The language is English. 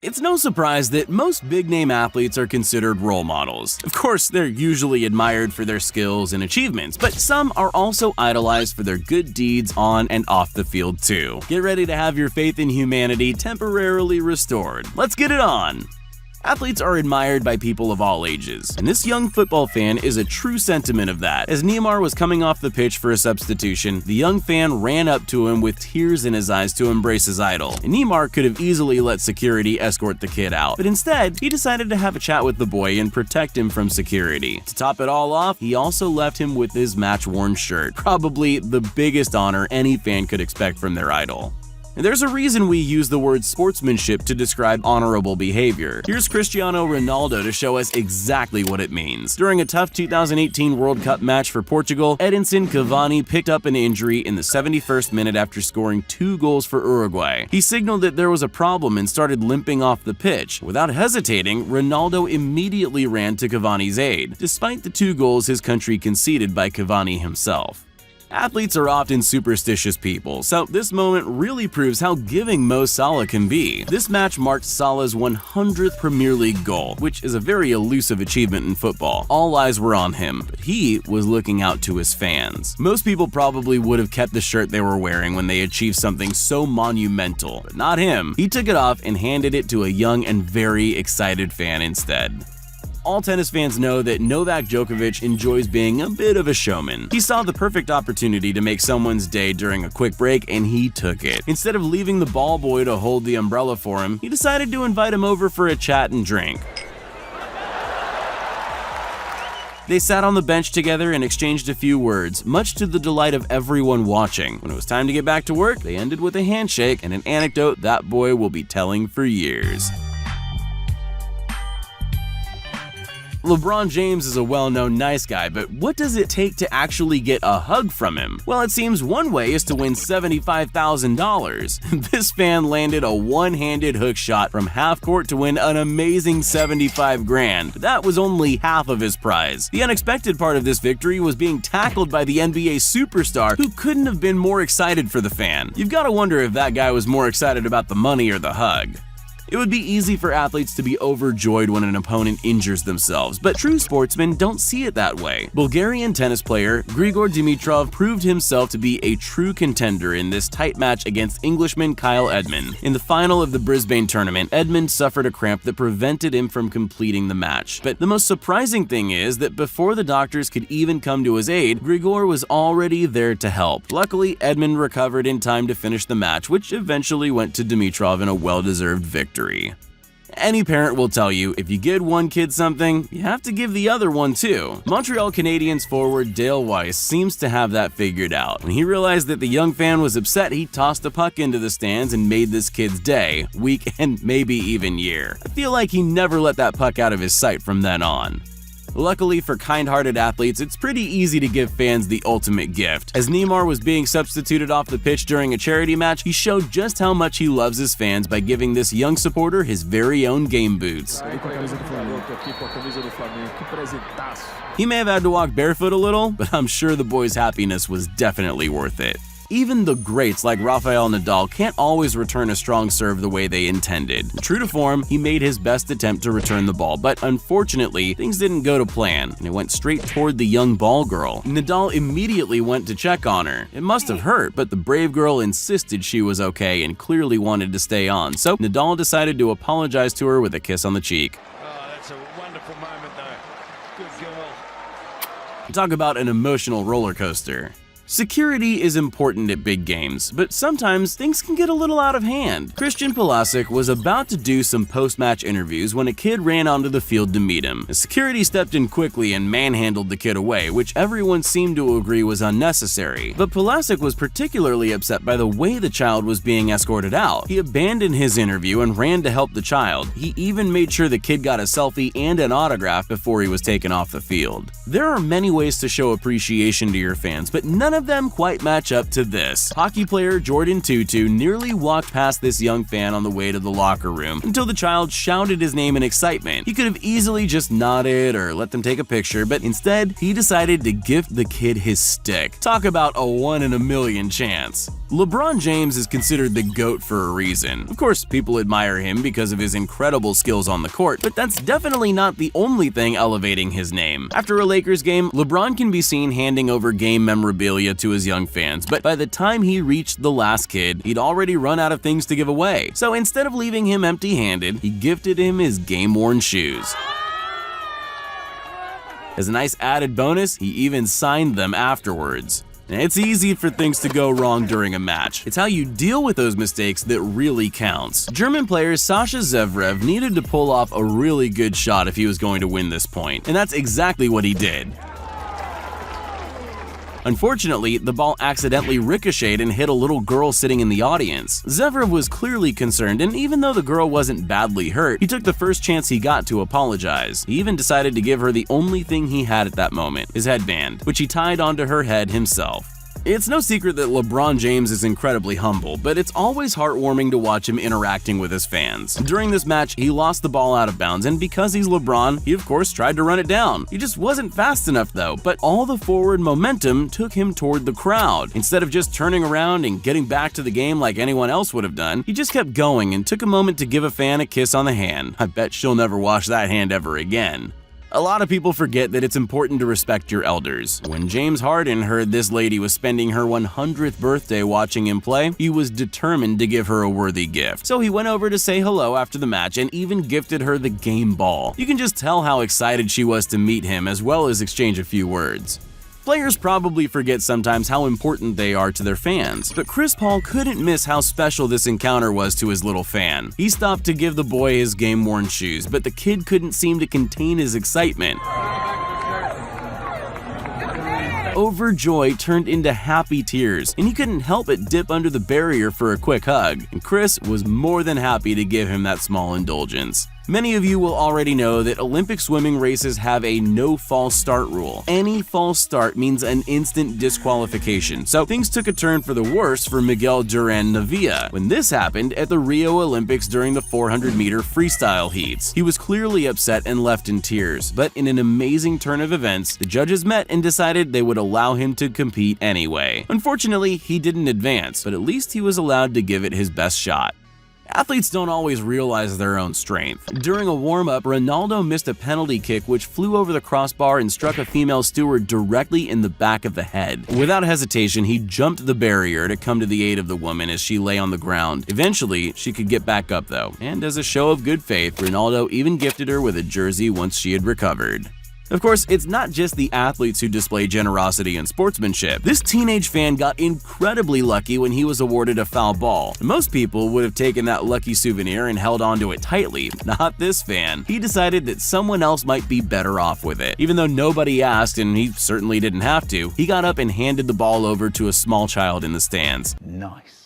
It's no surprise that most big-name athletes are considered role models. Of course, they're usually admired for their skills and achievements, but some are also idolized for their good deeds on and off the field too. Get ready to have your faith in humanity temporarily restored. Let's get it on! Athletes are admired by people of all ages, and this young football fan is a true sentiment of that. As Neymar was coming off the pitch for a substitution, the young fan ran up to him with tears in his eyes to embrace his idol. And Neymar could have easily let security escort the kid out, but instead, he decided to have a chat with the boy and protect him from security. To top it all off, he also left him with his match-worn shirt, probably the biggest honor any fan could expect from their idol. And there's a reason we use the word sportsmanship to describe honorable behavior. Here's Cristiano Ronaldo to show us exactly what it means. During a tough 2018 World Cup match for Portugal, Edinson Cavani picked up an injury in the 71st minute after scoring 2 goals for Uruguay. He signaled that there was a problem and started limping off the pitch. Without hesitating, Ronaldo immediately ran to Cavani's aid, despite the 2 goals his country conceded by Cavani himself. Athletes are often superstitious people, so this moment really proves how giving Mo Salah can be. This match marked Salah's 100th Premier League goal, which is a very elusive achievement in football. All eyes were on him, but he was looking out to his fans. Most people probably would have kept the shirt they were wearing when they achieved something so monumental, but not him. He took it off and handed it to a young and very excited fan instead. All tennis fans know that Novak Djokovic enjoys being a bit of a showman. He saw the perfect opportunity to make someone's day during a quick break, and he took it. Instead of leaving the ball boy to hold the umbrella for him, he decided to invite him over for a chat and drink. They sat on the bench together and exchanged a few words, much to the delight of everyone watching. When it was time to get back to work, they ended with a handshake and an anecdote that boy will be telling for years. LeBron James is a well-known nice guy, but what does it take to actually get a hug from him? Well, it seems one way is to win $75,000. This fan landed a one-handed hook shot from half court to win an amazing $75,000. That was only half of his prize. The unexpected part of this victory was being tackled by the NBA superstar, who couldn't have been more excited for the fan. You've got to wonder if that guy was more excited about the money or the hug. It would be easy for athletes to be overjoyed when an opponent injures themselves, but true sportsmen don't see it that way. Bulgarian tennis player Grigor Dimitrov proved himself to be a true contender in this tight match against Englishman Kyle Edmund. In the final of the Brisbane tournament, Edmund suffered a cramp that prevented him from completing the match. But the most surprising thing is that before the doctors could even come to his aid, Grigor was already there to help. Luckily, Edmund recovered in time to finish the match, which eventually went to Dimitrov in a well-deserved victory. Any parent will tell you, if you give one kid something, you have to give the other one too. Montreal Canadiens forward Dale Weiss seems to have that figured out. When he realized that the young fan was upset, he tossed a puck into the stands and made this kid's day, week, and maybe even year. I feel like he never let that puck out of his sight from then on. Luckily for kind-hearted athletes, it's pretty easy to give fans the ultimate gift. As Neymar was being substituted off the pitch during a charity match, he showed just how much he loves his fans by giving this young supporter his very own game boots. He may have had to walk barefoot a little, but I'm sure the boy's happiness was definitely worth it. Even the greats like Rafael Nadal can't always return a strong serve the way they intended. True to form, he made his best attempt to return the ball, but unfortunately, things didn't go to plan, and it went straight toward the young ball girl. Nadal immediately went to check on her. It must have hurt, but the brave girl insisted she was okay and clearly wanted to stay on, so Nadal decided to apologize to her with a kiss on the cheek. Oh, that's a wonderful moment, though. Good girl. Talk about an emotional roller coaster. Security is important at big games, but sometimes things can get a little out of hand. Christian Pulisic was about to do some post-match interviews when a kid ran onto the field to meet him. Security stepped in quickly and manhandled the kid away, which everyone seemed to agree was unnecessary. But Pulisic was particularly upset by the way the child was being escorted out. He abandoned his interview and ran to help the child. He even made sure the kid got a selfie and an autograph before he was taken off the field. There are many ways to show appreciation to your fans, but none of them quite match up to this. Hockey player Jordan Tutu nearly walked past this young fan on the way to the locker room until the child shouted his name in excitement. He could have easily just nodded or let them take a picture, but instead, he decided to gift the kid his stick. Talk about a 1 in a million chance. LeBron James is considered the GOAT for a reason. Of course, people admire him because of his incredible skills on the court, but that's definitely not the only thing elevating his name. After a Lakers game, LeBron can be seen handing over game memorabilia to his young fans, but by the time he reached the last kid, he'd already run out of things to give away. So instead of leaving him empty-handed, he gifted him his game-worn shoes. As a nice added bonus, he even signed them afterwards. It's easy for things to go wrong during a match. It's how you deal with those mistakes that really counts. German player Sasha Zverev needed to pull off a really good shot if he was going to win this point, and that's exactly what he did. Unfortunately, the ball accidentally ricocheted and hit a little girl sitting in the audience. Zverev was clearly concerned, and even though the girl wasn't badly hurt, he took the first chance he got to apologize. He even decided to give her the only thing he had at that moment, his headband, which he tied onto her head himself. It's no secret that LeBron James is incredibly humble, but it's always heartwarming to watch him interacting with his fans. During this match, he lost the ball out of bounds, and because he's LeBron, he of course tried to run it down. He just wasn't fast enough though, but all the forward momentum took him toward the crowd. Instead of just turning around and getting back to the game like anyone else would have done, he just kept going and took a moment to give a fan a kiss on the hand. I bet she'll never wash that hand ever again. A lot of people forget that it's important to respect your elders. When James Harden heard this lady was spending her 100th birthday watching him play, he was determined to give her a worthy gift. So he went over to say hello after the match and even gifted her the game ball. You can just tell how excited she was to meet him as well as exchange a few words. Players probably forget sometimes how important they are to their fans, but Chris Paul couldn't miss how special this encounter was to his little fan. He stopped to give the boy his game-worn shoes, but the kid couldn't seem to contain his excitement. Overjoy turned into happy tears, and he couldn't help but dip under the barrier for a quick hug, and Chris was more than happy to give him that small indulgence. Many of you will already know that Olympic swimming races have a no false start rule. Any false start means an instant disqualification, so things took a turn for the worse for Miguel Duran Navia when this happened at the Rio Olympics during the 400-meter freestyle heats. He was clearly upset and left in tears, but in an amazing turn of events, the judges met and decided they would allow him to compete anyway. Unfortunately, he didn't advance, but at least he was allowed to give it his best shot. Athletes don't always realize their own strength. During a warm-up, Ronaldo missed a penalty kick which flew over the crossbar and struck a female steward directly in the back of the head. Without hesitation, he jumped the barrier to come to the aid of the woman as she lay on the ground. Eventually, she could get back up though, and as a show of good faith, Ronaldo even gifted her with a jersey once she had recovered. Of course, it's not just the athletes who display generosity and sportsmanship. This teenage fan got incredibly lucky when he was awarded a foul ball. Most people would have taken that lucky souvenir and held onto it tightly. Not this fan. He decided that someone else might be better off with it. Even though nobody asked, and he certainly didn't have to, he got up and handed the ball over to a small child in the stands. Nice.